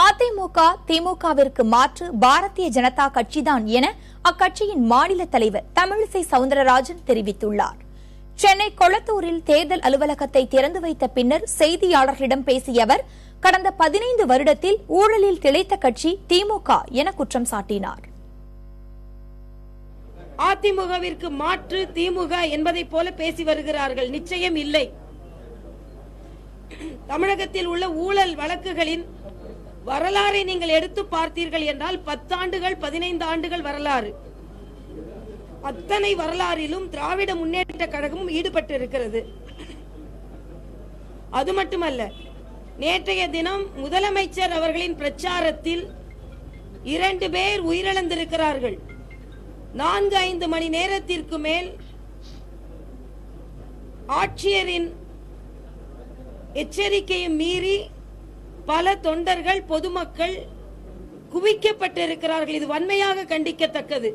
அதிமுக திமுகவிற்கு மாற்று பாரதிய ஜனதா கட்சிதான் என அக்கட்சியின் மாநில தலைவர் தமிழிசை சவுந்தரராஜன் தெரிவித்துள்ளார். சென்னை கொளத்தூரில் தேர்தல் அலுவலகத்தை திறந்து வைத்த பின்னர் செய்தியாளர்களிடம் பேசிய அவர், கடந்த 15 வருடத்தில் ஊழலில் திளைத்த கட்சி திமுக என குற்றம் சாட்டினார். அதிமுகவிற்கு மாற்று திமுக என்பதை போல பேசி வருகிறார்கள். நிச்சயம் இல்லை. தமிழகத்தில் உள்ள ஊழல் வழக்குகளின் வரலாறை நீங்கள் எடுத்து பார்த்தீர்கள் என்றால் 10 ஆண்டுகள் 15 ஆண்டுகள் வரலாறு. அத்தனை வரலாறிலும் திராவிட முன்னேற்ற கழகமும் ஈடுபட்டு இருக்கிறது. அது மட்டுமல்ல, நேற்றைய தினம் முதலமைச்சர் அவர்களின் பிரச்சாரத்தில் 2 பேர் உயிரிழந்திருக்கிறார்கள். 4-5 மணி நேரத்திற்கு மேல் ஆட்சியரின் எச்சரிக்கையை மீறி பல தொண்டர்கள் பொதுமக்கள் குவிக்கப்பட்டிருக்கிறார்கள். இது வன்மையாக கண்டிக்கத்தக்கது.